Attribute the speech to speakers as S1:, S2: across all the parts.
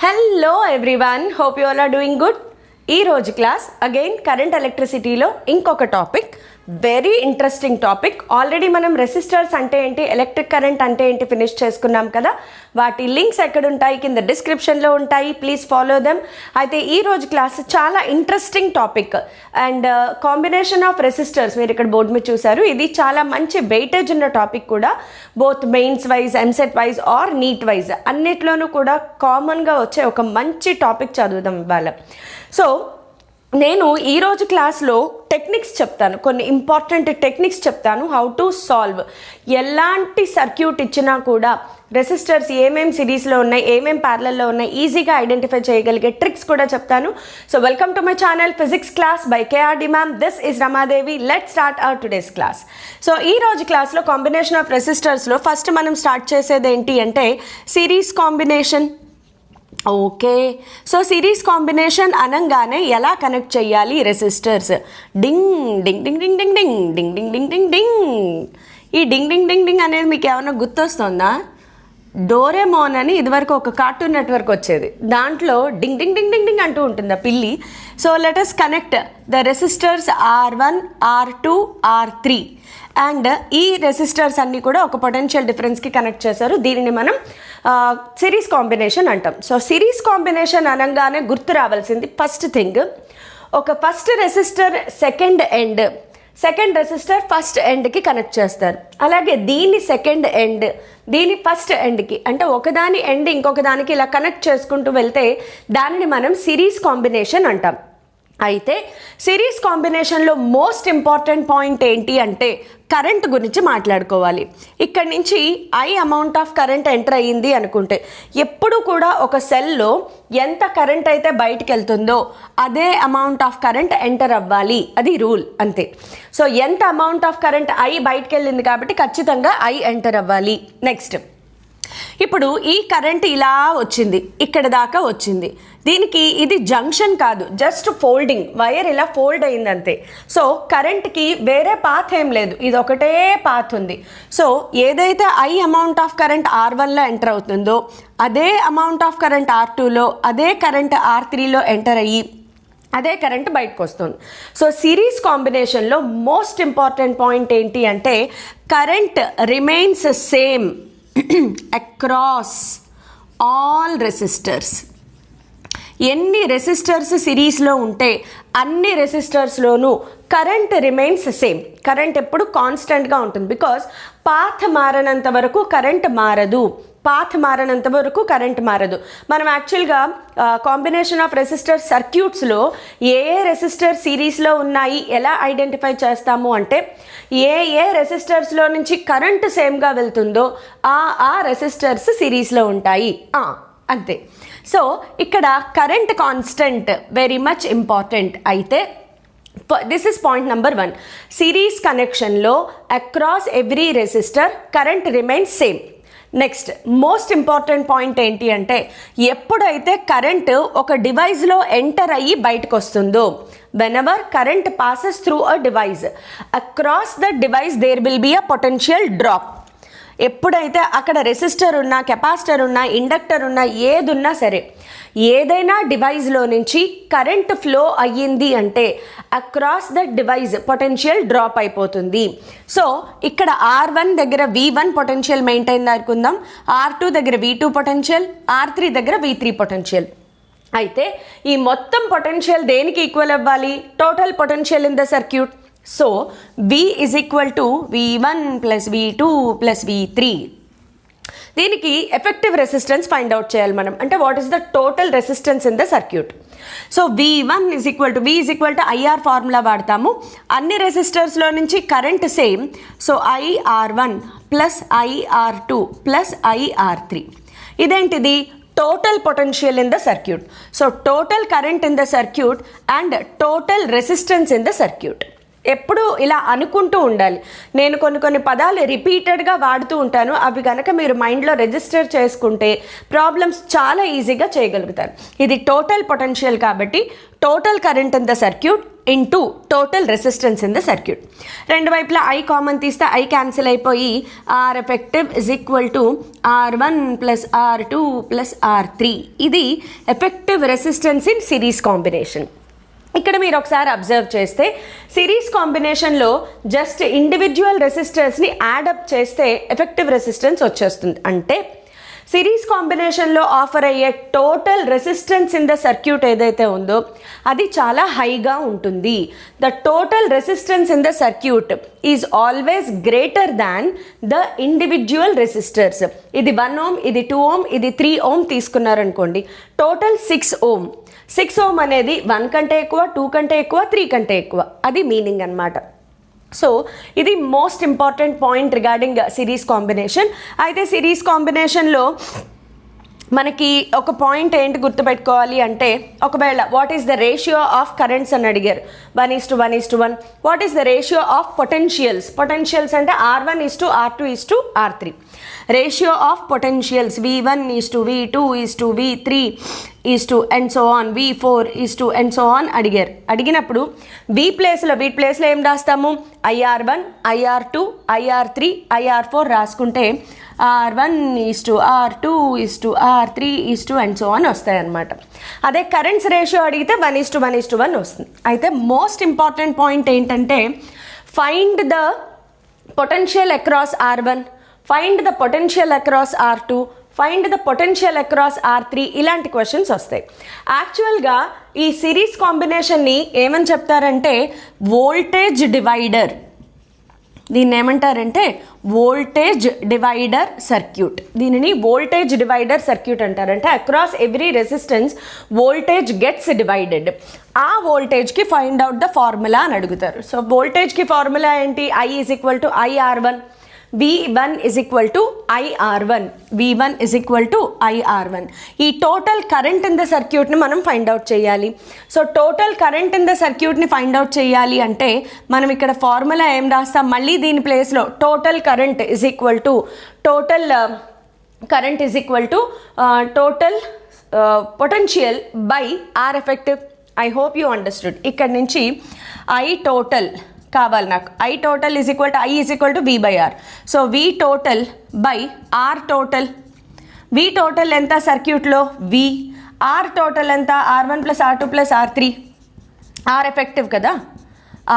S1: Hello everyone, hope you all are doing good. ఈ రోజు class again current ఎలక్ట్రిసిటీలో ఇంకొక topic, very interesting topic. Already మనం resistors అంటే ఏంటి, ఎలక్ట్రిక్ కరెంట్ అంటే ఏంటి ఫినిష్ చేసుకున్నాం కదా. వాటి లింక్స్ ఎక్కడ ఉంటాయి, కింద డిస్క్రిప్షన్లో ఉంటాయి, ప్లీజ్ ఫాలో దెమ్. అయితే ఈ రోజు క్లాస్ చాలా interesting topic and combination of resistors మీరు ఇక్కడ బోర్డు మీద చూసారు. ఇది చాలా మంచి వెయిటేజ్ ఉన్న టాపిక్ కూడా, both mains wise, EAMCET wise or NEET wise అన్నిట్లోనూ కూడా కామన్గా వచ్చే ఒక మంచి టాపిక్ చదువుదాం ఇవాళ. సో నేను ఈరోజు క్లాస్లో టెక్నిక్స్ చెప్తాను, కొన్ని ఇంపార్టెంట్ టెక్నిక్స్ చెప్తాను, హౌ టు సాల్వ్. ఎలాంటి సర్క్యూట్ ఇచ్చినా కూడా రెసిస్టర్స్ ఏమేం సిరీస్లో ఉన్నాయి, ఏమేం ప్యారలల్లో ఉన్నాయి, ఈజీగా ఐడెంటిఫై చేయగలిగే ట్రిక్స్ కూడా చెప్తాను. So welcome to my channel physics class by KRD ma'am. This is Ramadevi. Let's start our today's class. So ఈ రోజు క్లాస్లో కాంబినేషన్ ఆఫ్ రెసిస్టర్స్లో ఫస్ట్ మనం స్టార్ట్ చేసేది ఏంటి అంటే series combination. Okay, so series combination అనగానే ఎలా కనెక్ట్ చేయాలి రెసిస్టర్స్? డింగ్ డింగ్ డింగ్ డింగ్ డింగ్ డింగ్ డింగ్ డింగ్ డింగ్ డింగ్ డింగ్. ఈ డింగ్ డింగ్ డింగ్ డింగ్ అనేది మీకు ఏమైనా గుర్తొస్తుందా? డోరేమోన్ అని ఇదివరకు ఒక కార్టూన్ నెట్వర్క్ వచ్చేది, దాంట్లో డింగ్ డింగ్ డింగ్ డింగ్ డింగ్ అంటూ ఉంటుంది ఆ పిల్లి. So let us connect the resistors R1, R2, R3 and ఈ రెసిస్టర్స్ అన్నీ కూడా ఒక పొటెన్షియల్ డిఫరెన్స్కి కనెక్ట్ చేశారు. దీనిని మనం సిరీస్ కాంబినేషన్ అంటాం. సో సిరీస్ కాంబినేషన్ అనగానే గుర్తు రావాల్సింది ఫస్ట్ థింగ్, ఒక first resistor second resistor first ఎండ్కి కనెక్ట్ చేస్తారు. అలాగే దీని సెకండ్ ఎండ్ దీని ఫస్ట్ ఎండ్కి, అంటే ఒకదాని ఎండ్ ఇంకొక దానికి ఇలా కనెక్ట్ చేసుకుంటూ వెళ్తే దానిని మనం సిరీస్ కాంబినేషన్ అంటాం. అయితే సిరీస్ కాంబినేషన్లో మోస్ట్ ఇంపార్టెంట్ పాయింట్ ఏంటి అంటే కరెంట్ గురించి మాట్లాడుకోవాలి. ఇక్కడి నుంచి I amount of current enter అయ్యింది అనుకుంటే, ఎప్పుడు కూడా ఒక సెల్లో ఎంత కరెంట్ అయితే బయటికి వెళ్తుందో అదే అమౌంట్ ఆఫ్ కరెంట్ ఎంటర్ అవ్వాలి, అది రూల్, అంతే. సో ఎంత అమౌంట్ ఆఫ్ కరెంట్ ఐ బయటికి వెళ్ళింది కాబట్టి ఖచ్చితంగా ఐ ఎంటర్ అవ్వాలి. నెక్స్ట్, ఇప్పుడు ఈ కరెంట్ ఇలా వచ్చింది, ఇక్కడ దాకా వచ్చింది. దీనికి ఇది జంక్షన్ కాదు, జస్ట్ ఫోల్డింగ్, వైర్ ఇలా ఫోల్డ్ అయింది అంతే. సో కరెంట్కి వేరే పాత్ ఏం లేదు, ఇది ఒకటే పాత్ ఉంది. సో ఏదైతే ఐ అమౌంట్ ఆఫ్ కరెంట్ R1లో ఎంటర్ అవుతుందో అదే అమౌంట్ ఆఫ్ కరెంట్ R2లో, అదే కరెంట్ R3లో ఎంటర్ అయ్యి అదే కరెంట్ బయటకు వస్తుంది. సో సిరీస్ కాంబినేషన్లో మోస్ట్ ఇంపార్టెంట్ పాయింట్ ఏంటి అంటే current remains same across all resistors. ఎన్ని రెసిస్టర్స్ సిరీస్లో ఉంటే అన్ని రెసిస్టర్స్లోనూ కరెంట్ రిమైన్స్ సేమ్. కరెంట్ ఎప్పుడు కాన్స్టెంట్గా ఉంటుంది, బికాస్ పాత్ మారనంత వరకు కరెంట్ మారదు, కరెంట్ మారదు. మనం యాక్చువల్గా కాంబినేషన్ ఆఫ్ రెసిస్టర్ సర్క్యూట్స్లో ఏ రెసిస్టర్ సిరీస్లో ఉన్నాయి ఎలా ఐడెంటిఫై చేస్తాము అంటే ఏ రెసిస్టర్స్లో నుంచి కరెంట్ సేమ్గా వెళ్తుందో ఆ రెసిస్టర్స్ సిరీస్లో ఉంటాయి, అంతే. సో ఇక్కడ current constant very much important. అయితే this is point number 1. Series కనెక్షన్లో across every resistor current remains same. Next most important point ఏంటి అంటే ఎప్పుడైతే కరెంట్ ఒక డివైస్లో ఎంటర్ అయ్యి బయటకు వస్తుందో, whenever current passes through a device, across the device there will be a potential drop. ఎప్పుడైతే అక్కడ రెసిస్టర్ ఉన్నా, కెపాసిటర్ ఉన్నా, ఇండక్టర్ ఉన్నా, ఏదున్నా సరే, ఏదైనా డివైస్లో నుంచి కరెంట్ ఫ్లో అయ్యింది అంటే across the device potential drop అయిపోతుంది. సో ఇక్కడ R1 దగ్గర V1 పొటెన్షియల్ మెయింటైన్ అనుకుందాం, R2 దగ్గర V2 పొటెన్షియల్, R3 దగ్గర V3 పొటెన్షియల్. అయితే ఈ మొత్తం పొటెన్షియల్ దేనికి ఈక్వల్ అవ్వాలి? Total potential in the circuit. So V is equal to V1 plus V2 plus V3. దీనికి ఎఫెక్టివ్ రెసిస్టెన్స్ ఫైండ్ అవుట్ చేయాలి మనం, అంటే what is the total resistance in the circuit. So V1 is equal to IR formula వాడతాము. అన్ని రెసిస్టర్స్లో నుంచి current same, so IR1 plus IR2 plus IR3. ఇదేంటిది? Total potential in the circuit. So total current in the circuit and total resistance in the circuit. ఎప్పుడు ఇలా అనుకుంటూ ఉండాలి. నేను కొన్ని పదాలు రిపీటెడ్గా వాడుతూ ఉంటాను, అవి కనుక మీరు మైండ్లో రిజిస్టర్ చేసుకుంటే ప్రాబ్లమ్స్ చాలా ఈజీగా చేయగలుగుతారు. ఇది టోటల్ పొటెన్షియల్ కాబట్టి total current in the circuit, into total resistance in the circuit. రెండు వైపులా ఐ కామన్ తీస్తే ఐ క్యాన్సిల్ అయిపోయి R effective is equal to R1 plus R2 plus R3. ఇది effective resistance in series combination. ఇక్కడ మీరు ఒకసారి observe చేస్తే series కాంబినేషన్లో జస్ట్ ఇండివిజువల్ రెసిస్టర్స్ని యాడప్ చేస్తే ఎఫెక్టివ్ రెసిస్టెన్స్ వచ్చేస్తుంది. అంటే సిరీస్ కాంబినేషన్లో ఆఫర్ అయ్యే total resistance in the circuit ఏదైతే ఉందో అది చాలా హైగా ఉంటుంది. The total resistance in the circuit is always greater than the individual resistors. ఇది 1 ohm, ఇది 2 ohm, ఇది 3 ohm తీసుకున్నారనుకోండి, టోటల్ 6 ohm. 6 ohm అనేది 1 కంటే ఎక్కువ, 2 కంటే ఎక్కువ, 3 కంటే ఎక్కువ, అది మీనింగ్ అన్నమాట. సో ఇది most important point regarding series combination. అయితే సిరీస్ కాంబినేషన్లో మనకి ఒక పాయింట్ ఏంటి గుర్తుపెట్టుకోవాలి అంటే, ఒకవేళ what is the ratio of currents అని అడిగారు, 1:1:1. What is the ratio of potentials? Potentials అంటే R1:R2:R3. Ratio of potentials V1:V2:V3 and so on, V4 and so on అడిగినప్పుడు వీటి ప్లేస్లో ఏం రాస్తాము? IR1, IR2, IR3, IR4 రాసుకుంటే R1:R2:R3 and so on వస్తాయి అన్నమాట. అదే కరెంట్స్ రేషియో అడిగితే 1:1:1 వస్తుంది. అయితే మోస్ట్ ఇంపార్టెంట్ పాయింట్ ఏంటంటే, find the potential across R1, find the potential across R2, find the potential across R3, ఇలాంటి క్వశ్చన్స్ వస్తాయి. యాక్చువల్గా ఈ సిరీస్ కాంబినేషన్ని ఏమని చెప్తారంటే వోల్టేజ్ డివైడర్. దీన్ని ఏమంటారంటే వోల్టేజ్ డివైడర్ సర్క్యూట్. దీనిని వోల్టేజ్ డివైడర్ సర్క్యూట్ అంటారంటే across every resistance voltage gets divided. ఆ వోల్టేజ్కి ఫైండ్ అవుట్ ద ఫార్ములా అని అడుగుతారు. సో వోల్టేజ్కి ఫార్ములా ఏంటి? I = IR1, V1 = IR1, V1 = IR1. ఈ టోటల్ కరెంట్ ఇన్ ద సర్క్యూట్ని మనం ఫైండ్ అవుట్ చేయాలి. So total current in the సర్క్యూట్ని ఫైండ్ అవుట్ చేయాలి అంటే మనం ఇక్కడ ఫార్ములా ఏం రాస్తాం? మళ్ళీ దీని ప్లేస్లో total current total potential by R effective. I hope you understood. ఇక్కడ నుంచి I total కావాలి నాకు. I total = V/R. So V total by R total. V total ఎంత సర్క్యూట్లో? V. R total ఎంత? R1 + R2 + R3. R effective కదా,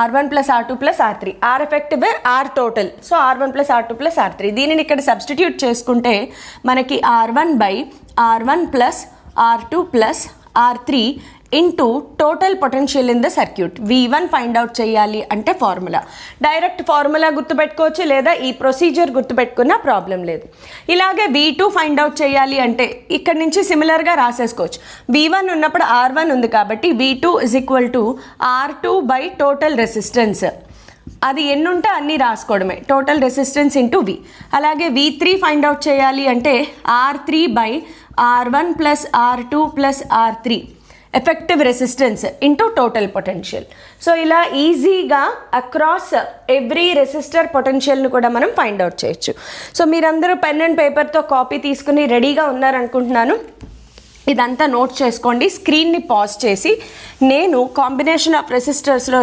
S1: R1 + R2 + R3. R effective R total. So R1 + R2 + R3. దీనిని ఇక్కడ substitute చేసుకుంటే మనకి R1/R1 + R2 + R3 into total potential in the circuit. V1 find out చేయాలి అంటే formula, direct formula గుర్తుపెట్టుకోవచ్చు, లేదా ఈ ప్రొసీజర్ గుర్తుపెట్టుకున్న ప్రాబ్లం లేదు. ఇలాగే V2 ఫైండ్ అవుట్ చేయాలి అంటే ఇక్కడ నుంచి సిమిలర్గా రాసేసుకోవచ్చు. V1 ఉన్నప్పుడు R1 ఉంది కాబట్టి V2 = R2 by total resistance. అది ఎన్నుంటే అన్నీ రాసుకోవడమే, టోటల్ రెసిస్టెన్స్ ఇంటూ V. అలాగే V3 ఫైండ్ అవుట్ చేయాలి అంటే R3/R1 + R2 + R3 effective resistance into total potential. So ఇలా ఈజీగా అక్రాస్ ఎవ్రీ రెసిస్టర్ పొటెన్షియల్ను కూడా మనం ఫైండ్ అవుట్ చేయొచ్చు. సో మీరందరూ పెన్ అండ్ పేపర్తో కాపీ తీసుకుని రెడీగా ఉన్నారనుకుంటున్నాను. ఇదంతా నోట్ చేసుకోండి. స్క్రీన్ని పాజ్ చేసి నేను కాంబినేషన్ ఆఫ్ రెసిస్టర్స్లో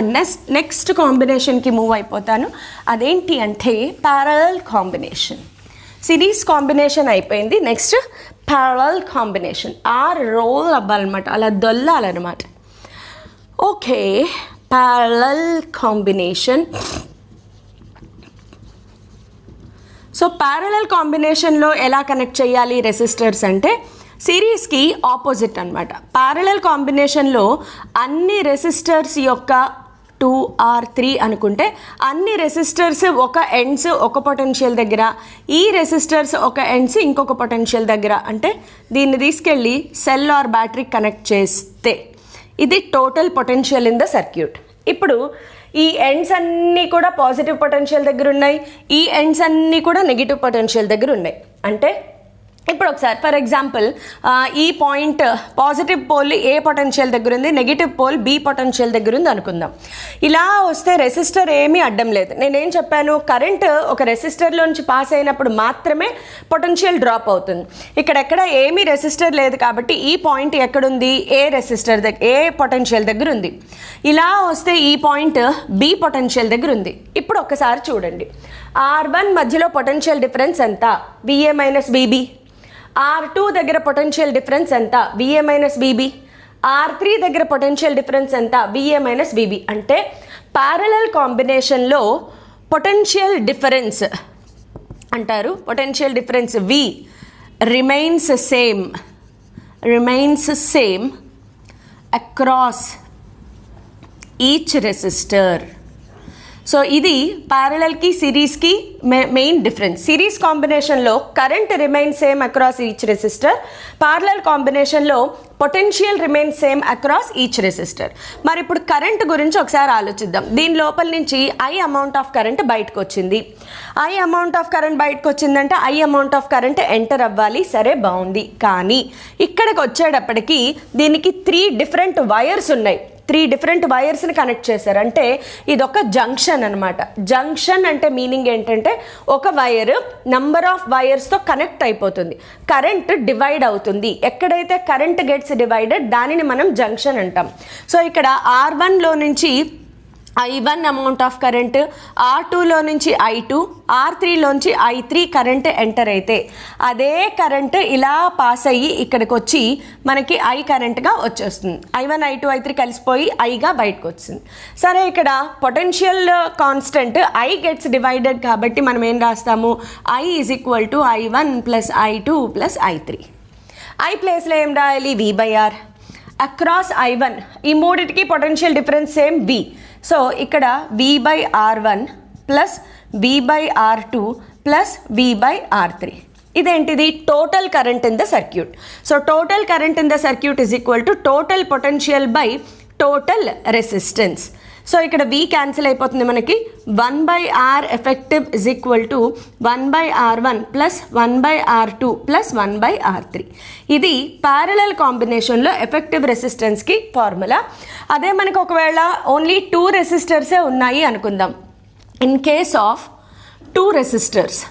S1: నెక్స్ట్ కాంబినేషన్కి మూవ్ అయిపోతాను. అదేంటి అంటే ప్యారలల్ కాంబినేషన్. సిరీస్ కాంబినేషన్ అయిపోయింది, నెక్స్ట్ ప్యారలల్ కాంబినేషన్. రోల్ అవ్వాలన్నమాట, అలా దొల్లాలన్నమాట. Okay, parallel combination. So parallel కాంబినేషన్లో ఎలా కనెక్ట్ చేయాలి రెసిస్టర్స్ అంటే సిరీస్కి ఆపోజిట్ అనమాట. ప్యారలల్ కాంబినేషన్లో అన్ని రెసిస్టర్స్ యొక్క 2R3 అనుకుంటే అన్ని రెసిస్టర్స్ ఒక ఎండ్స్ ఒక పొటెన్షియల్ దగ్గర, ఈ రెసిస్టర్స్ ఒక ఎండ్స్ ఇంకొక పొటెన్షియల్ దగ్గర, అంటే దీన్ని తీసుకెళ్ళి సెల్ ఆర్ బ్యాటరీ కనెక్ట్ చేస్తే ఇది total potential in the circuit. ఇప్పుడు ఈ ఎండ్స్ అన్నీ కూడా పాజిటివ్ పొటెన్షియల్ దగ్గర ఉన్నాయి, ఈ ఎండ్స్ అన్నీ కూడా నెగిటివ్ పొటెన్షియల్ దగ్గర ఉన్నాయి. అంటే ఇప్పుడు ఒకసారి ఫర్ ఎగ్జాంపుల్ ఈ point positive pole A potential దగ్గర ఉంది, నెగిటివ్ పోల్ బి పొటెన్షియల్ దగ్గర ఉంది అనుకుందాం. ఇలా వస్తే రెసిస్టర్ ఏమీ అడ్డం లేదు. నేనేం చెప్పాను, కరెంట్ ఒక రెసిస్టర్లోంచి పాస్ అయినప్పుడు మాత్రమే పొటెన్షియల్ డ్రాప్ అవుతుంది. ఇక్కడెక్కడ ఏమీ రెసిస్టర్ లేదు కాబట్టి ఈ పాయింట్ ఎక్కడుంది, ఏ రెసిస్టర్ దగ్గర, ఏ పొటెన్షియల్ దగ్గర ఉంది. ఇలా వస్తే ఈ పాయింట్ బి పొటెన్షియల్ దగ్గర ఉంది. ఇప్పుడు ఒకసారి చూడండి, R1 మధ్యలో పొటెన్షియల్ డిఫరెన్స్ ఎంత, VA మైనస్ BB. R2 దగ్గర పొటెన్షియల్ డిఫరెన్స్ ఎంత, VA మైనస్ BB. R3 దగ్గర పొటెన్షియల్ డిఫరెన్స్ ఎంత, VA మైనస్ BB. అంటే ప్యారలల్ కాంబినేషన్లో పొటెన్షియల్ డిఫరెన్స్ అంటారు. Potential difference V remains same across each resistor. So ఇది ప్యారలల్కి సిరీస్కి మెయిన్ డిఫరెన్స్. సిరీస్ కాంబినేషన్లో current remain same across each resistor, ప్యారలల్ కాంబినేషన్లో potential remain same across each resistor. మరి ఇప్పుడు కరెంట్ గురించి ఒకసారి ఆలోచిద్దాం. దీని లోపల నుంచి I అమౌంట్ ఆఫ్ కరెంట్ బయటకు వచ్చింది. I అమౌంట్ ఆఫ్ కరెంట్ బయటకు వచ్చిందంటే I amount of current enter అవ్వాలి. సరే, బాగుంది. కానీ ఇక్కడికి వచ్చేటప్పటికి దీనికి 3 డిఫరెంట్ వైర్స్ ఉన్నాయి. 3 డిఫరెంట్ వైర్స్ని కనెక్ట్ చేశారు. అంటే ఇది ఒక జంక్షన్ అనమాట. జంక్షన్ అంటే మీనింగ్ ఏంటంటే ఒక వైర్ నంబర్ ఆఫ్ వైర్స్తో కనెక్ట్ అయిపోతుంది, కరెంట్ డివైడ్ అవుతుంది. ఎక్కడైతే కరెంట్ గెట్స్ డివైడెడ్ దానిని మనం జంక్షన్ అంటాం. సో ఇక్కడ R1లో నుంచి I1 అమౌంట్ ఆఫ్ కరెంట్, R2లో నుంచి I2, R3లోంచి I3 కరెంట్ ఎంటర్ అయితే అదే కరెంట్ ఇలా పాస్ అయ్యి ఇక్కడికి వచ్చి మనకి I కరెంట్గా వచ్చేస్తుంది. I1, I2, I3 కలిసిపోయి Iగా బయటకు వచ్చింది. సరే, ఇక్కడ potential constant I gets divided కాబట్టి మనం ఏం రాస్తాము, I is equal to I1 plus I2 plus I3. I ప్లేస్లో ఏం రాయాలి, V/R. అక్రాస్ I1 ఈ మూడిటికి potential difference same V. So ఇక్కడ V/R1 plus V/R2 plus V/R3. ఇదేంటిది, total current in the circuit. So total current in the circuit is equal to total potential by total resistance. So ఇక్కడ V cancel అయిపోతుంది మనకి. 1/R effective is equal to 1/R1 plus 1/R2 plus 1/R3. ఇది parallel కాంబినేషన్లో effective రెసిస్టెన్స్కి formula. అదే మనకు ఒకవేళ only 2 రెసిస్టర్సే ఉన్నాయి అనుకుందాం. In case of 2 resistors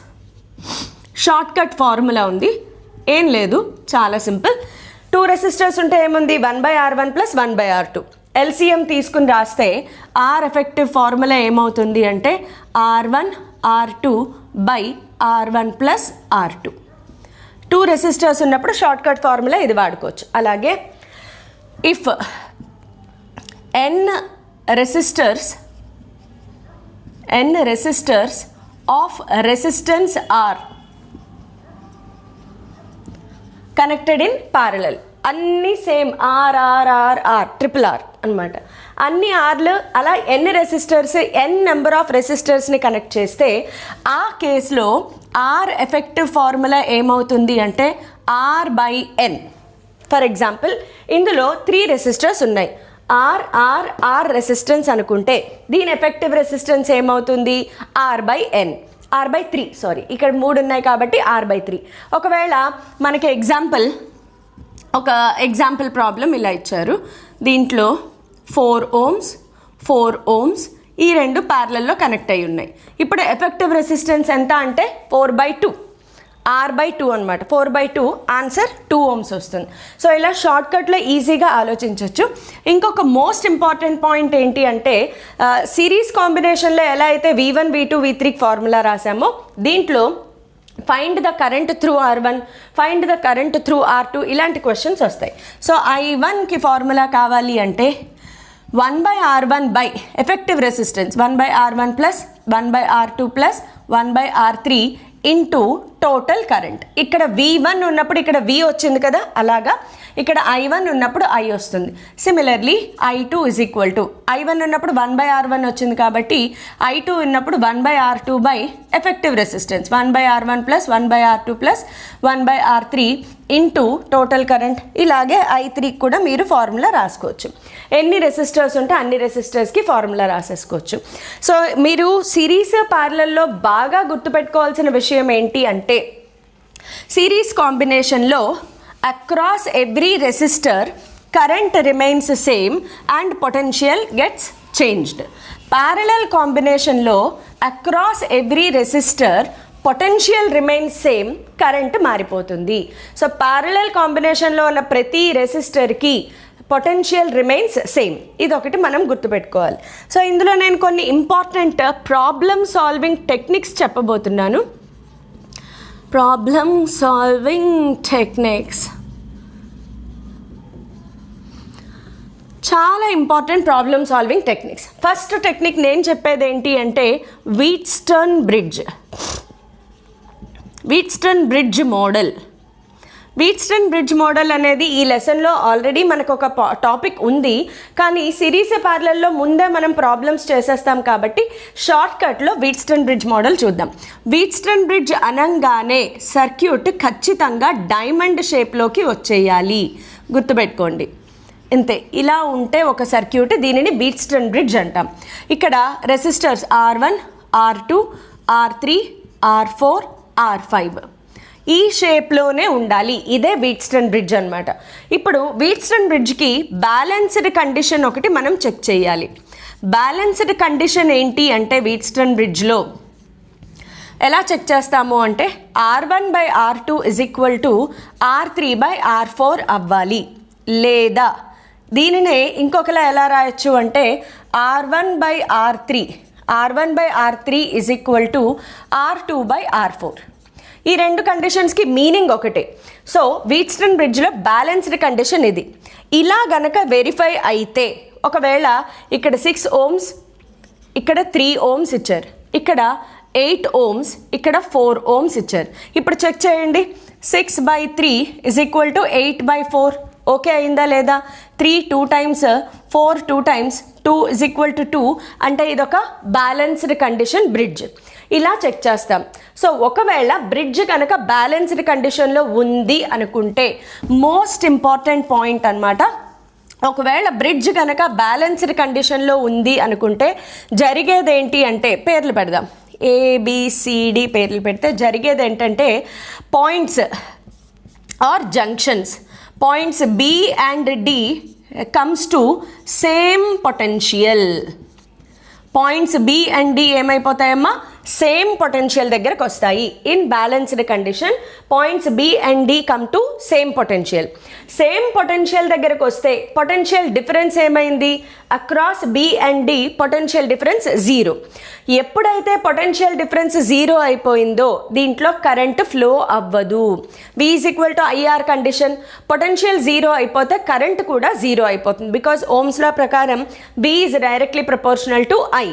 S1: short cut formula ఉంది. ఏం లేదు, చాలా సింపుల్. 2 రెసిస్టర్స్ ఉంటే ఏముంది, 1/R1 ప్లస్ 1/R2. LCM తీసుకుని రాస్తే R ఎఫెక్టివ్ ఫార్ములా ఏమవుతుంది అంటే R1 R2 by R1 plus R2. 2 resistors ఉన్నప్పుడు షార్ట్ కట్ ఫార్ములా ఇది వాడుకోవచ్చు. అలాగే if n resistors of resistance R connected in parallel, అన్నీ సేమ్ R ట్రిపుల్ R అనమాట. అన్ని ఆర్లు అలా ఎన్ని రెసిస్టర్స్, నెంబర్ ఆఫ్ రెసిస్టర్స్ని కనెక్ట్ చేస్తే ఆ కేసులో R ఎఫెక్టివ్ ఫార్ములా ఏమవుతుంది అంటే R/N. ఫర్ ఎగ్జాంపుల్ ఇందులో 3 రెసిస్టర్స్ ఉన్నాయి. R రెసిస్టెన్స్ అనుకుంటే దీని ఎఫెక్టివ్ రెసిస్టెన్స్ ఏమవుతుంది, R/N. R/3 సారీ, ఇక్కడ 3 ఉన్నాయి కాబట్టి R/3. ఒకవేళ మనకి ఒక ఎగ్జాంపుల్ ప్రాబ్లం ఇలా ఇచ్చారు. దీంట్లో 4 ohms ఈ 2 ప్యారలల్లో కనెక్ట్ అయి ఉన్నాయి. ఇప్పుడు ఎఫెక్టివ్ రెసిస్టెన్స్ ఎంత అంటే 4/2, R/2 అనమాట. 4/2 ఆన్సర్ 2 ohms వస్తుంది. సో ఇలా షార్ట్కట్లో ఈజీగా ఆలోచించవచ్చు. ఇంకొక మోస్ట్ ఇంపార్టెంట్ పాయింట్ ఏంటి అంటే సిరీస్ కాంబినేషన్లో ఎలా అయితే V1, V2, V3 ఫార్ములా రాసామో దీంట్లో find the current through R1, find the current through R2 ఇలాంటి క్వశ్చన్స్ వస్తాయి. సో I1కి ఫార్ములా కావాలి అంటే 1/R1 by effective resistance 1/R1 plus 1/R2 plus 1/R3 into total current. ఇక్కడ V1 ఉన్నప్పుడు ఇక్కడ V వచ్చింది కదా, అలాగా ఇక్కడ I1 ఉన్నప్పుడు I వస్తుంది. Similarly I2 is equal to I1 ఉన్నప్పుడు 1/R1 వచ్చింది కాబట్టి I2 ఉన్నప్పుడు 1/R2 by effective resistance 1/R1 plus 1/R2 plus 1/R3 into total current. ఇలాగే I3 కూడా మీరు ఫార్ములా రాసుకోవచ్చు. ఎన్ని రెసిస్టర్స్ ఉంటే అన్ని రెసిస్టర్స్కి ఫార్ములా రాసేసుకోవచ్చు. సో మీరు సిరీస్ ప్యారలల్లో బాగా గుర్తుపెట్టుకోవాల్సిన విషయం ఏంటి అంటే సిరీస్ కాంబినేషన్లో across every resistor current remains same and potential gets changed. Parallel కాంబినేషన్లో across every resistor potential remains same, current మారిపోతుంది. సో ప్యారలల్ కాంబినేషన్లో ఉన్న ప్రతి రెసిస్టర్కి పొటెన్షియల్ రిమైన్స్ సేమ్. ఇదొకటి మనం గుర్తుపెట్టుకోవాలి. సో ఇందులో నేను కొన్ని ఇంపార్టెంట్ ప్రాబ్లమ్ సాల్వింగ్ టెక్నిక్స్ చెప్పబోతున్నాను. ప్రాబ్లమ్ సాల్వింగ్ టెక్నిక్స్ చాలా important problem solving techniques. First technique నేను చెప్పేది ఏంటి అంటే Wheatstone bridge. Wheatstone bridge model. Wheatstone bridge model అనేది ఈ లెసన్లో ఆల్రెడీ మనకు ఒక టాపిక్ ఉంది, కానీ సిరీస్ ప్యారలల్లో ముందే మనం ప్రాబ్లమ్స్ చేసేస్తాం కాబట్టి షార్ట్ కట్లో వీట్స్టర్న్ బ్రిడ్జ్ మోడల్ చూద్దాం. వీట్స్టర్న్ బ్రిడ్జ్ అనగానే సర్క్యూట్ ఖచ్చితంగా డైమండ్ షేప్లోకి వచ్చేయాలి, గుర్తుపెట్టుకోండి. ఇంతే, ఇలా ఉంటే ఒక సర్క్యూట్, దీనిని వీట్స్టర్న్ బ్రిడ్జ్ అంటాం. ఇక్కడ resistors R1, R2, R3, R4, R5 ఈ షేప్లోనే ఉండాలి. ఇదే వీట్స్టర్న్ బ్రిడ్జ్ అనమాట. ఇప్పుడు వీట్స్టర్న్ బ్రిడ్జ్కి బ్యాలెన్స్డ్ కండిషన్ ఒకటి మనం చెక్ చేయాలి. బ్యాలెన్స్డ్ కండిషన్ ఏంటి అంటే వీట్స్టర్న్ బ్రిడ్జ్లో ఎలా చెక్ చేస్తాము అంటే R1/R2 R3/R4 అవ్వాలి. లేదా దీనినే ఇంకొకలా ఎలా రాయొచ్చు అంటే R1/R3 R2/R4. ఈ రెండు కండిషన్స్కి మీనింగ్ ఒకటే. సో వీట్స్టర్న్ బ్రిడ్జ్లో బ్యాలెన్స్డ్ కండిషన్ ఇది. ఇలా గనక వెరిఫై అయితే, ఒకవేళ ఇక్కడ 6 ohms, ఇక్కడ 3 ohms ఇచ్చారు, ఇక్కడ 8 ohms, ఇక్కడ 4 ohms ఇచ్చారు. ఇప్పుడు చెక్ చేయండి. 6/3 8/4 ఓకే అయిందా లేదా? 3 2 times, 4 2 times, 2 2 అంటే ఇదొక బ్యాలెన్స్డ్ కండిషన్ బ్రిడ్జ్. ఇలా చెక్ చేస్తాం. సో ఒకవేళ బ్రిడ్జ్ కనుక బ్యాలెన్స్డ్ కండిషన్లో ఉంది అనుకుంటే, మోస్ట్ ఇంపార్టెంట్ పాయింట్ అన్నమాట, ఒకవేళ బ్రిడ్జ్ కనుక బ్యాలెన్స్డ్ కండిషన్లో ఉంది అనుకుంటే జరిగేది ఏంటి అంటే, పేర్లు పెడదాం, ABCD పేర్లు పెడితే జరిగేది ఏంటంటే points are junctions, points B and D comes to same potential. Points B and D ఏమైపోతాయమ్మా? సేమ్ పొటెన్షియల్ దగ్గరకు వస్తాయి. In balanced condition points B and D come to same potential. Same potential దగ్గరకు వస్తే potential difference ఏమైంది? Across B and D potential difference 0. ఎప్పుడైతే potential difference 0 అయిపోయిందో దీంట్లో current flow అవ్వదు. V IR కండిషన్, పొటెన్షియల్ 0 అయిపోతే కరెంట్ కూడా 0 అయిపోతుంది. బికాజ్ ఓమ్స్ లా ప్రకారం B is directly proportional to I.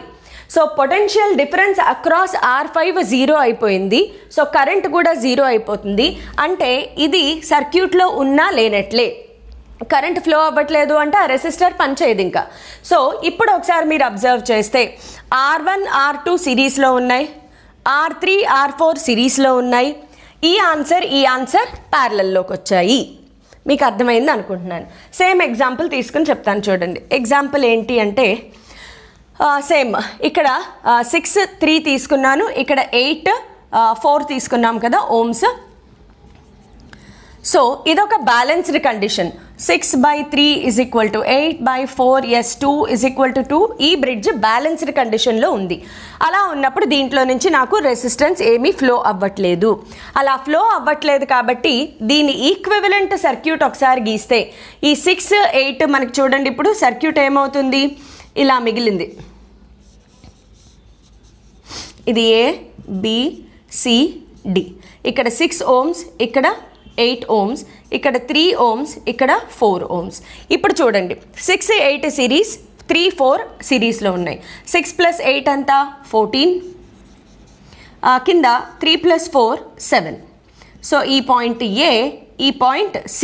S1: So potential difference across R5 0 అయిపోయింది. సో కరెంట్ కూడా 0 అయిపోతుంది. అంటే ఇది సర్క్యూట్లో ఉన్నా లేనట్లే. కరెంట్ ఫ్లో అవ్వట్లేదు అంటే ఆ రెసిస్టర్ పనిచేయదు ఇంకా. సో ఇప్పుడు ఒకసారి మీరు అబ్జర్వ్ చేస్తే R1 R2 సిరీస్లో ఉన్నాయి, R3 R4 సిరీస్లో ఉన్నాయి. ఈ ఆన్సర్ ప్యారలల్లోకి వచ్చాయి. మీకు అర్థమైంది అనుకుంటున్నాను. సేమ్ ఎగ్జాంపుల్ తీసుకుని చెప్తాను చూడండి. ఎగ్జాంపుల్ ఏంటి అంటే సేమ్ ఇక్కడ 6 3 తీసుకున్నాను, ఇక్కడ 8 4 తీసుకున్నాం కదా ఓమ్స్. సో ఇదొక బ్యాలెన్స్డ్ కండిషన్. 6/3 8/4 2 2. ఈ బ్రిడ్జ్ బ్యాలెన్స్డ్ కండిషన్లో ఉంది. అలా ఉన్నప్పుడు దీంట్లో నుంచి నాకు రెసిస్టెన్స్ ఏమీ ఫ్లో అవ్వట్లేదు. అలా ఫ్లో అవ్వట్లేదు కాబట్టి దీని ఈక్వివలెంట్ సర్క్యూట్ ఒకసారి గీస్తే ఈ 6 8 మనకి చూడండి, ఇప్పుడు సర్క్యూట్ ఏమవుతుంది? ఇలా మిగిలింది. ఇది ABCD. ఇక్కడ 6 ohms, ఇక్కడ 8 ohms, ఇక్కడ 3 ohms, ఇక్కడ 4 ohms. ఇప్పుడు చూడండి 6 8 సిరీస్, 3 4 సిరీస్లో ఉన్నాయి. 6 + 8 అంతా 14, కింద 3 + 4 7. సో ఈ పాయింట్ A, ఈ పాయింట్ C.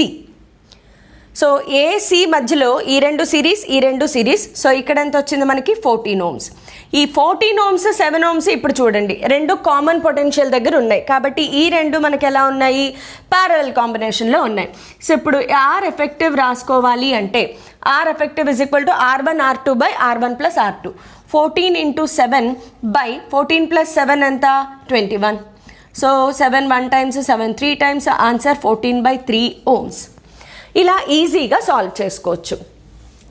S1: సో AC మధ్యలో ఈ రెండు సిరీస్. సో ఇక్కడ ఎంత వచ్చింది మనకి? 14 ohms. ఈ 14 ohms 7 ohms ఇప్పుడు చూడండి రెండు కామన్ పొటెన్షియల్ దగ్గర ఉన్నాయి కాబట్టి ఈ రెండు మనకి ఎలా ఉన్నాయి? ప్యారలల్ కాంబినేషన్లో ఉన్నాయి. సో ఇప్పుడు R ఎఫెక్టివ్ రాసుకోవాలి అంటే R effective R1 R2 R1 + R2. 14 × 7 / 14 + 7 ఎంత? 21. So 7 1 times 7 3 times, answer 14/3 ohms. ఇలా ఈజీగా సాల్వ్ చేసుకోవచ్చు.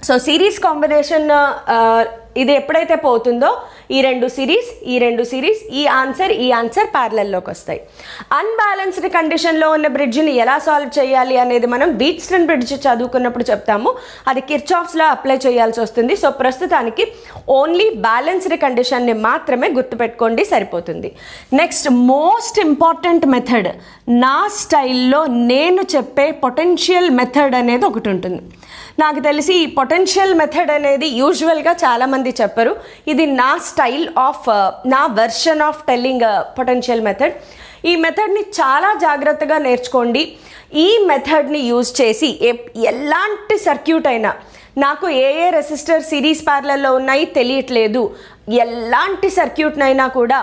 S1: సో సిరీస్ కాంబినేషన్ ఇది ఎప్పుడైతే పోతుందో ఈ రెండు సిరీస్ ఈ ఆన్సర్ ప్యారలల్లోకి వస్తాయి. అన్బ్యాలెన్స్డ్ కండిషన్లో ఉన్న బ్రిడ్జ్ని ఎలా సాల్వ్ చేయాలి అనేది మనం వీట్స్టన్ బ్రిడ్జ్ చదువుకున్నప్పుడు చెప్తాము. అది కిర్చాఫ్స్లో అప్లై చేయాల్సి వస్తుంది. సో ప్రస్తుతానికి ఓన్లీ బ్యాలెన్స్డ్ కండిషన్ని మాత్రమే గుర్తుపెట్టుకోండి, సరిపోతుంది. నెక్స్ట్ మోస్ట్ ఇంపార్టెంట్ మెథడ్, నా స్టైల్లో నేను చెప్పే పొటెన్షియల్ మెథడ్ అనేది ఒకటి ఉంటుంది. నాకు తెలిసి ఈ పొటెన్షియల్ మెథడ్ అనేది యూజువల్గా చాలామంది చెప్పరు. ఇది నా స్టైల్ ఆఫ్ నా version of telling potential method. ఈ మెథడ్ని చాలా జాగ్రత్తగా నేర్చుకోండి. ఈ మెథడ్ని యూజ్ చేసి ఎలాంటి సర్క్యూట్ అయినా, నాకు ఏ రెసిస్టర్ సిరీస్ ప్యారలల్లో ఉన్నాయి తెలియట్లేదు, ఎలాంటి సర్క్యూట్నైనా కూడా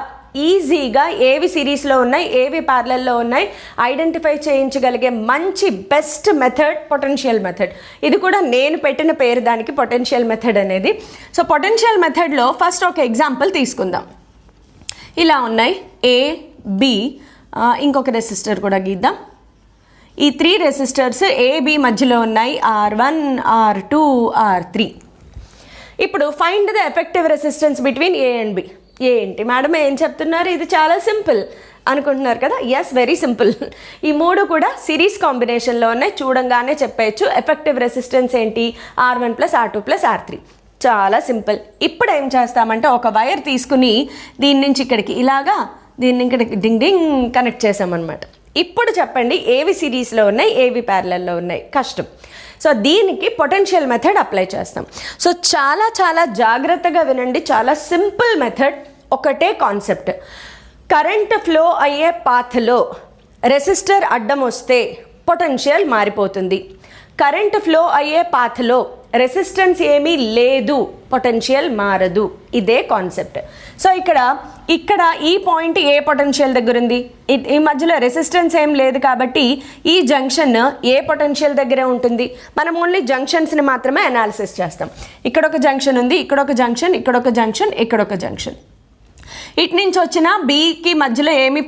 S1: ఈజీగా ఏవి సిరీస్లో ఉన్నాయి ఏవి ప్యారలల్లో ఉన్నాయి ఐడెంటిఫై చేయించగలిగే మంచి బెస్ట్ మెథడ్ పొటెన్షియల్ మెథడ్. ఇది కూడా నేను పెట్టిన పేరు దానికి, పొటెన్షియల్ మెథడ్ అనేది. సో పొటెన్షియల్ మెథడ్లో ఫస్ట్ ఒక ఎగ్జాంపుల్ తీసుకుందాం. ఇలా ఉన్నాయి ఏ బి, ఇంకొక రెసిస్టర్ కూడా గీద్దాం. ఈ 3 రెసిస్టర్స్ ఏబి మధ్యలో ఉన్నాయి, R1 R2 R3. ఇప్పుడు find the effective resistance between A and B. ఏంటి మేడం ఏం చెప్తున్నారు, ఇది చాలా సింపుల్ అనుకుంటున్నారు కదా. Yes, very simple. ఈ 3 కూడా సిరీస్ కాంబినేషన్లో ఉన్నాయి, చూడంగానే చెప్పేయచ్చు. ఎఫెక్టివ్ రెసిస్టెన్స్ ఏంటి, R1 + R2 + R3. చాలా సింపుల్. ఇప్పుడు ఏం చేస్తామంటే ఒక వైర్ తీసుకుని దీని నుంచి ఇక్కడికి ఇలాగా, దీన్ని ఇక్కడికి డింగ్ డింగ్ కనెక్ట్ చేసామన్నమాట. ఇప్పుడు చెప్పండి ఏవి సిరీస్లో ఉన్నాయి ఏవి ప్యారలల్లో ఉన్నాయి. కష్టం. సో దీనికి పొటెన్షియల్ మెథడ్ అప్లై చేస్తాం. సో చాలా చాలా జాగ్రత్తగా వినండి. చాలా సింపుల్ మెథడ్, ఒకటే కాన్సెప్ట్. కరెంట్ ఫ్లో అయ్యే పాత్లో రెసిస్టర్ అడ్డం వస్తే పొటెన్షియల్ మారిపోతుంది. కరెంట్ ఫ్లో అయ్యే పాత్లో రెసిస్టెన్స్ ఏమీ లేదు, పొటెన్షియల్ మారదు. ఇదే కాన్సెప్ట్. సో ఇక్కడ ఈ పాయింట్ ఏ పొటెన్షియల్ దగ్గర ఉంది, ఈ మధ్యలో రెసిస్టెన్స్ ఏం లేదు కాబట్టి ఈ జంక్షన్ ఏ పొటెన్షియల్ దగ్గరే ఉంటుంది. మనం ఓన్లీ జంక్షన్స్ని మాత్రమే అనాలిసిస్ చేస్తాం. ఇక్కడ ఒక జంక్షన్ ఉంది, ఇక్కడ ఒక జంక్షన్, ఇక్కడ ఒక జంక్షన్, ఇక్కడ ఒక జంక్షన్. ఇటు నుంచి వచ్చిన బీకి మధ్యలో ఏమి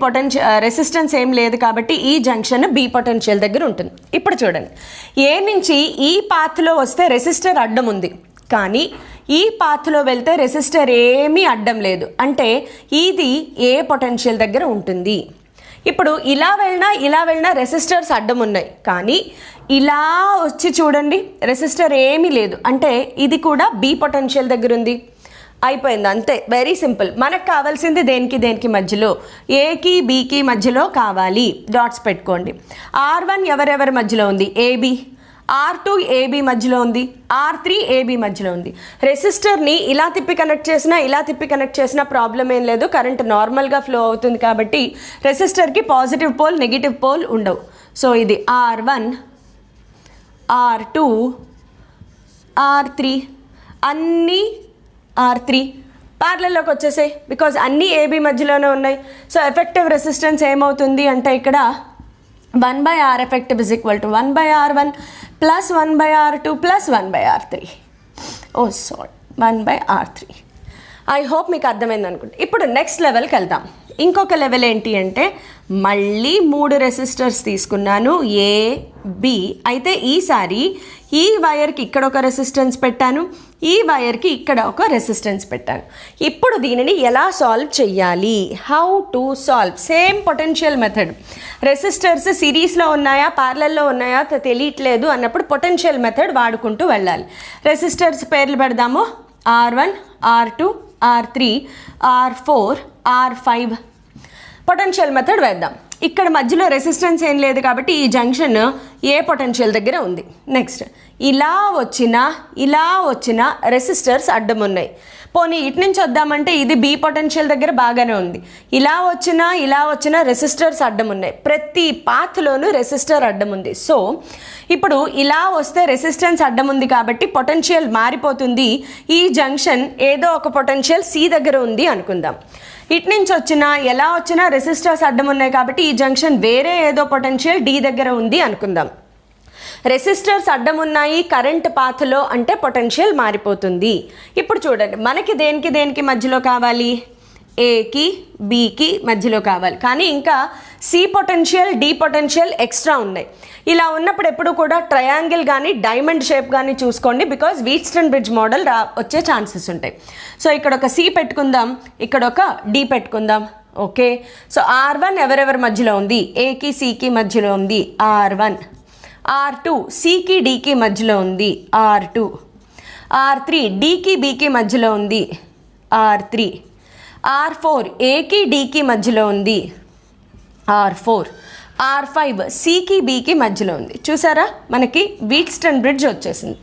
S1: రెసిస్టెన్స్ ఏం లేదు కాబట్టి ఈ జంక్షన్ బి పొటెన్షియల్ దగ్గర ఉంటుంది. ఇప్పుడు చూడండి, ఏ నుంచి ఈ పాత్లో వస్తే రెసిస్టర్ అడ్డం ఉంది, కానీ ఈ పాత్లో వెళ్తే రెసిస్టర్ ఏమీ అడ్డం లేదు, అంటే ఇది ఏ పొటెన్షియల్ దగ్గర ఉంటుంది. ఇప్పుడు ఇలా వెళ్ళినా రెసిస్టర్స్ అడ్డం ఉన్నాయి, కానీ ఇలా వచ్చి చూడండి రెసిస్టర్ ఏమీ లేదు, అంటే ఇది కూడా బి పొటెన్షియల్ దగ్గర ఉంది. అయిపోయింది, అంతే. Very simple. మనకు కావాల్సింది దేనికి మధ్యలో, ఏకి బీకి మధ్యలో కావాలి. డాట్స్ పెట్టుకోండి. R1 ఎవరెవరి మధ్యలో ఉంది, ఏబి. R2 ఏబి మధ్యలో ఉంది, R3 ఏబి మధ్యలో ఉంది. రెసిస్టర్ని ఇలా తిప్పి కనెక్ట్ చేసినా ప్రాబ్లం ఏం లేదు, కరెంట్ నార్మల్గా ఫ్లో అవుతుంది కాబట్టి రెసిస్టర్కి పాజిటివ్ పోల్ నెగిటివ్ పోల్ ఉండవు. సో ఇది R1 R2 R3 అన్నీ R3 ప్యారలల్లోకి వచ్చేసాయి, బికాజ్ అన్నీ ఏబి మధ్యలోనే ఉన్నాయి. సో ఎఫెక్టివ్ రెసిస్టెన్స్ ఏమవుతుంది అంటే ఇక్కడ 1/R effective is equal to 1/R1 plus 1/R2 plus 1/R3. Oh sorry, 1/R3. I hope మీకు అర్థమైంది అనుకుంటా. ఇప్పుడు నెక్స్ట్ లెవెల్కి వెళ్దాం. ఇంకొక లెవెల్ ఏంటి అంటే మళ్ళీ 3 రెసిస్టర్స్ తీసుకున్నాను, ఏ బి. అయితే ఈసారి ఈ వైర్కి ఇక్కడ ఒక రెసిస్టెన్స్ పెట్టాను, ఈ వైర్కి ఇక్కడ ఒక రెసిస్టెన్స్ పెట్టాను. ఇప్పుడు దీనిని ఎలా సాల్వ్ చేయాలి, how to solve, same potential method. Resistors సిరీస్లో ఉన్నాయా ప్యారలల్లో ఉన్నాయా తెలియట్లేదు అన్నప్పుడు పొటెన్షియల్ మెథడ్ వాడుకుంటూ వెళ్ళాలి. రెసిస్టర్స్ పేర్లు పెడదాము, R1 R2 R3 R4 R5. Potential method వేద్దాం. ఇక్కడ మధ్యలో రెసిస్టెన్స్ ఏం లేదు కాబట్టి ఈ జంక్షన్ ఏ పొటెన్షియల్ దగ్గర ఉంది. నెక్స్ట్ ఇలా వచ్చిన రెసిస్టర్స్ అడ్డం ఉన్నాయి. పోనీ ఇటు నుంచి వద్దామంటే ఇది బి పొటెన్షియల్ దగ్గర బాగానే ఉంది. ఇలా వచ్చిన రెసిస్టర్స్ అడ్డం ఉన్నాయి. ప్రతి పాత్లోనూ రెసిస్టర్ అడ్డం ఉంది. సో ఇప్పుడు ఇలా వస్తే రెసిస్టెన్స్ అడ్డం ఉంది కాబట్టి పొటెన్షియల్ మారిపోతుంది. ఈ జంక్షన్ ఏదో ఒక పొటెన్షియల్ సి దగ్గర ఉంది అనుకుందాం. ఇటు నుంచి ఎలా వచ్చినా రెసిస్టర్స్ అడ్డం ఉన్నాయి కాబట్టి ఈ జంక్షన్ వేరే ఏదో పొటెన్షియల్ డి దగ్గర ఉంది అనుకుందాం. రెసిస్టర్స్ అడ్డం ఉన్నాయి కరెంట్ పాత్లో అంటే పొటెన్షియల్ మారిపోతుంది. ఇప్పుడు చూడండి మనకి దేనికి మధ్యలో కావాలి, ఏకి బికి మధ్యలో కావాలి, కానీ ఇంకా C potential D potential extra ఉన్నాయి. ఇలా ఉన్నప్పుడు ఎప్పుడు కూడా ట్రయాంగిల్ కానీ డైమండ్ షేప్ కానీ చూసుకోండి, బికాజ్ వీట్స్టన్ బ్రిడ్జ్ మోడల్ వచ్చే ఛాన్సెస్ ఉంటాయి. సో ఇక్కడ ఒక సి పెట్టుకుందాం, ఇక్కడ ఒక డి పెట్టుకుందాం. ఓకే, సో R1 ఎవరెవరి మధ్యలో ఉంది? ఏకి సికి మధ్యలో ఉంది R1. R2 సికి డికి మధ్యలో ఉంది R2. R3 డికి బికి మధ్యలో ఉంది R3. R4 ఏకి డికి మధ్యలో ఉంది R4. R5 సికి బికి మధ్యలో ఉంది. చూసారా, మనకి వీట్స్టన్ బ్రిడ్జ్ వచ్చేసింది.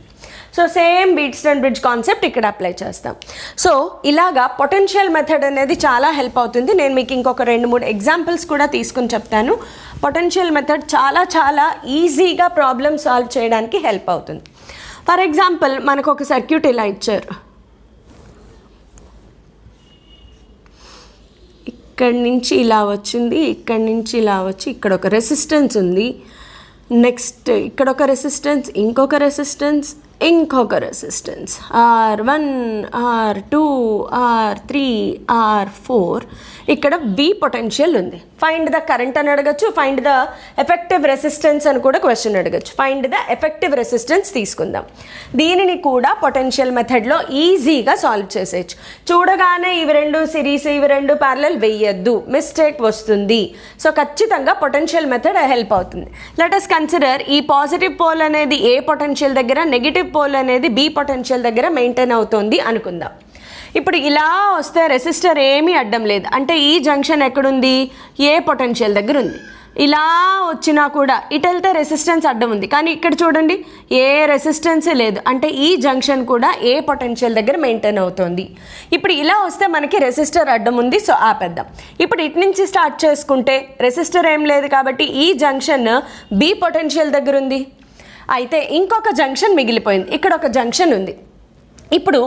S1: So same Wheatstone bridge concept ఇక్కడ అప్లై చేస్తాం. సో ఇలాగా పొటెన్షియల్ మెథడ్ అనేది చాలా హెల్ప్ అవుతుంది. నేను మీకు ఇంకొక 2-3 ఎగ్జాంపుల్స్ కూడా తీసుకుని చెప్తాను. పొటెన్షియల్ మెథడ్ చాలా చాలా ఈజీగా ప్రాబ్లమ్ సాల్వ్ చేయడానికి హెల్ప్ అవుతుంది. ఫర్ ఎగ్జాంపుల్ మనకు ఒక సర్క్యూట్ ఇలా ఇచ్చారు. ఇక్కడి నుంచి ఇలా వచ్చింది, ఇక్కడి నుంచి ఇలా వచ్చి ఇక్కడ ఒక రెసిస్టెన్స్ ఉంది. నెక్స్ట్ ఇక్కడ ఒక రెసిస్టెన్స్, ఇంకొక రెసిస్టెన్స్, ఇంకొక resistance R1, R2, R3, R4. ఇక్కడ V పొటెన్షియల్ ఉంది. ఫైండ్ ద కరెంట్ అని అడగచ్చు, ఫైండ్ ద ఎఫెక్టివ్ రెసిస్టెన్స్ అని కూడా క్వశ్చన్ అడగచ్చు. ఫైండ్ ద ఎఫెక్టివ్ రెసిస్టెన్స్ తీసుకుందాం. దీనిని కూడా పొటెన్షియల్ మెథడ్లో ఈజీగా సాల్వ్ చేసేయచ్చు. చూడగానే ఇవి రెండు సిరీస్, ఇవి రెండు ప్యారలల్ వేయద్దు, మిస్టేక్ వస్తుంది. సో ఖచ్చితంగా పొటెన్షియల్ మెథడ్ హెల్ప్ అవుతుంది. లెట్ us కన్సిడర్ ఈ పాజిటివ్ పోల్ అనేది ఏ పొటెన్షియల్ దగ్గర, నెగిటివ్ పోల్ అనేది బి పొటెన్షియల్ దగ్గర మెయింటైన్ అవుతుంది అనుకుందాం. ఇప్పుడు ఇలా వస్తే రెసిస్టర్ ఏమీ అడ్డం లేదు, అంటే ఈ జంక్షన్ ఎక్కడుంది? ఏ పొటెన్షియల్ దగ్గర ఉంది. ఇలా వచ్చినా కూడా ఇటు వెళ్తే రెసిస్టెన్స్ అడ్డం ఉంది, కానీ ఇక్కడ చూడండి ఏ రెసిస్టెన్స్ లేదు, అంటే ఈ జంక్షన్ కూడా ఏ పొటెన్షియల్ దగ్గర మెయింటైన్ అవుతుంది. ఇప్పుడు ఇలా వస్తే మనకి రెసిస్టర్ అడ్డం ఉంది, సో ఆపేద్దాం. ఇప్పుడు ఇటు నుంచి స్టార్ట్ చేసుకుంటే రెసిస్టర్ ఏం లేదు కాబట్టి ఈ జంక్షన్ బి పొటెన్షియల్ దగ్గర ఉంది. అయితే ఇంకొక జంక్షన్ మిగిలిపోయింది, ఇక్కడ ఒక జంక్షన్ ఉంది. ఇప్పుడు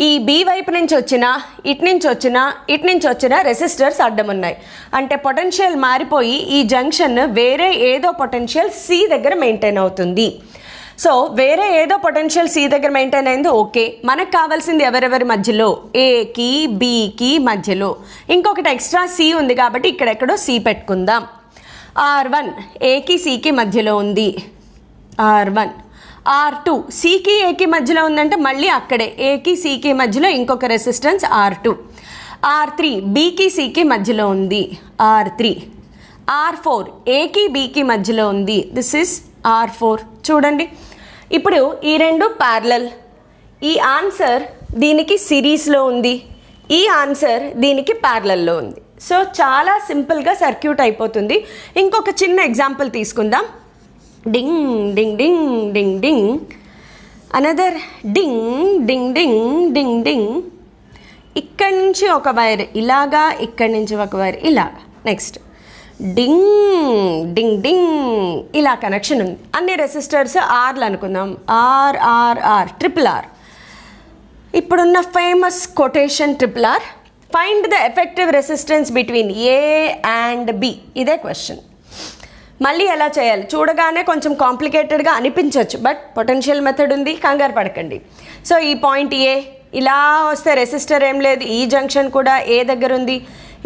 S1: ఈ బి వైపు నుంచి వచ్చిన, ఇటు నుంచి వచ్చిన, ఇటు నుంచి వచ్చిన రెసిస్టర్స్ అడ్డం ఉన్నాయి, అంటే పొటెన్షియల్ మారిపోయి ఈ జంక్షన్ వేరే ఏదో పొటెన్షియల్ సి దగ్గర మెయింటైన్ అవుతుంది. సో వేరే ఏదో పొటెన్షియల్ సి దగ్గర మెయింటైన్ అయింది. ఓకే, మనకు కావాల్సింది ఎవరెవరి మధ్యలో? ఏకి బికి మధ్యలో. ఇంకొకటి ఎక్స్ట్రా సి ఉంది కాబట్టి ఇక్కడెక్కడో సి పెట్టుకుందాం. R1 ఏకి సికి మధ్యలో ఉంది R1. R2 సికి ఏకి మధ్యలో ఉందంటే మళ్ళీ అక్కడే ఏకి సికి మధ్యలో ఇంకొక రెసిస్టెన్స్ R2. R3 బికి సికి మధ్యలో ఉంది R3. R4 ఏకి బికి మధ్యలో ఉంది, దిస్ ఇస్ R4. చూడండి, ఇప్పుడు ఈ రెండు ప్యారలల్. ఈ ఆన్సర్ దీనికి సిరీస్లో ఉంది, ఈ ఆన్సర్ దీనికి ప్యారలల్లో ఉంది. సో చాలా సింపుల్గా సర్క్యూట్ అయిపోతుంది. ఇంకొక చిన్న ఎగ్జాంపుల్ తీసుకుందాం. డింగ్ డింగ్ డింగ్ డింగ్ డింగ్, అనదర్ డింగ్ డింగ్ డింగ్ డింగ్ డింగ్. ఇక్కడి నుంచి ఒక వైర్ ఇలాగా, ఇక్కడి నుంచి ఒక వైర్ ఇలాగా. నెక్స్ట్ డింగ్ డింగ్ డింగ్, ఇలా కనెక్షన్ ఉంది. అన్ని రెసిస్టర్స్ ఆర్లు అనుకుందాం, R ట్రిపుల్ R. ఇప్పుడున్న famous quotation triple R. Find the effective resistance between A and B. ఇదే క్వశ్చన్. మళ్ళీ ఎలా చేయాలి? చూడగానే కొంచెం కాంప్లికేటెడ్గా అనిపించవచ్చు, బట్ పొటెన్షియల్ మెథడ్ ఉంది, కంగారు పడకండి. సో ఈ పాయింట్ ఏ, ఇలా వస్తే రెసిస్టర్ ఏం లేదు, ఈ జంక్షన్ కూడా ఏ దగ్గర ఉంది.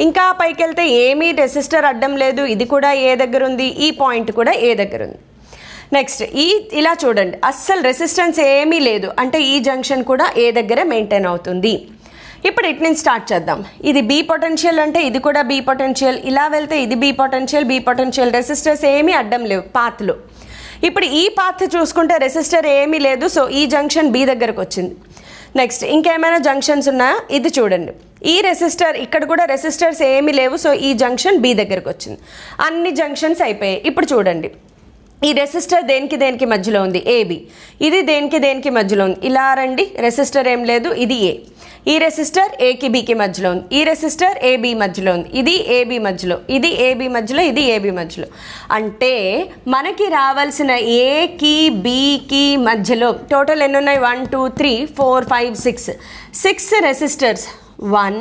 S1: ఇంకా పైకి వెళ్తే ఏమీ రెసిస్టర్ అడ్డం లేదు, ఇది కూడా ఏ దగ్గర ఉంది, ఈ పాయింట్ కూడా ఏ దగ్గర ఉంది. నెక్స్ట్ ఇలా చూడండి, అస్సలు రెసిస్టెన్స్ ఏమీ లేదు, అంటే ఈ జంక్షన్ కూడా ఏ దగ్గర మెయింటైన్ అవుతుంది. ఇప్పుడు ఇటు నుంచి స్టార్ట్ చేద్దాం. ఇది బి పొటెన్షియల్ అంటే ఇది కూడా బి పొటెన్షియల్, ఇలా వెళ్తే ఇది బి పొటెన్షియల్, రెసిస్టర్స్ ఏమీ అడ్డం లేవు పాత్లో. ఇప్పుడు ఈ పాత్ చూసుకుంటే రెసిస్టర్ ఏమీ లేదు, సో ఈ జంక్షన్ బి దగ్గరకు వచ్చింది. నెక్స్ట్ ఇంకేమైనా జంక్షన్స్ ఉన్నాయా? ఇది చూడండి, ఈ రెసిస్టర్, ఇక్కడ కూడా రెసిస్టర్స్ ఏమీ లేవు, సో ఈ జంక్షన్ బి దగ్గరకు వచ్చింది. అన్ని జంక్షన్స్ అయిపోయాయి. ఇప్పుడు చూడండి, ఈ రెసిస్టర్ దేనికి దేనికి మధ్యలో ఉంది? ఏబి. ఇది దేనికి దేనికి మధ్యలో ఉంది? ఇలా రండి, రెసిస్టర్ ఏం లేదు, ఇది ఏ. ఈ రెసిస్టర్ ఏకి బికి మధ్యలో ఉంది, ఈ రెసిస్టర్ ఏబి మధ్యలో ఉంది, ఇది ఏబి మధ్యలో, ఇది ఏబి మధ్యలో, ఇది ఏబి మధ్యలో. అంటే మనకి రావాల్సిన ఏకి బికి మధ్యలో టోటల్ ఎన్ని ఉన్నాయి? 1 2 3 4 5 6 రెసిస్టర్స్. 1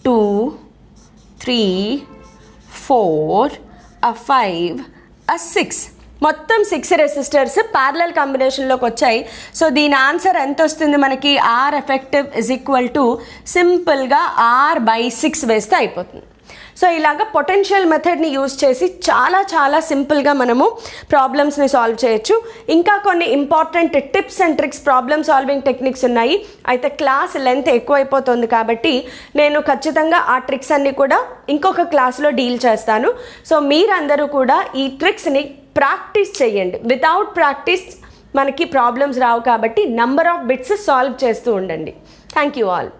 S1: 2 3 4 5 6. మొత్తం 6 రెసిస్టర్స్ ప్యారలల్ కాంబినేషన్లోకి వచ్చాయి. సో దీని ఆన్సర్ ఎంత వస్తుంది మనకి? R effective is equal to సింపుల్గా R/6 వేస్తే అయిపోతుంది. సో ఇలాగ పొటెన్షియల్ మెథడ్ని యూజ్ చేసి చాలా చాలా సింపుల్గా మనము ప్రాబ్లమ్స్ని సాల్వ్ చేయొచ్చు. ఇంకా కొన్ని important tips and tricks problem solving techniques ఉన్నాయి. అయితే క్లాస్ లెంత్ ఎక్కువైపోతుంది కాబట్టి నేను ఖచ్చితంగా ఆ ట్రిక్స్ అన్నీ కూడా ఇంకొక క్లాస్లో డీల్ చేస్తాను. సో మీరందరూ కూడా ఈ ట్రిక్స్ని ప్రాక్టీస్ చేయండి. వితౌట్ ప్రాక్టీస్ మనకి ప్రాబ్లమ్స్ రావు కాబట్టి నంబర్ ఆఫ్ బిట్స్ సాల్వ్ చేస్తూ ఉండండి. Thank you all.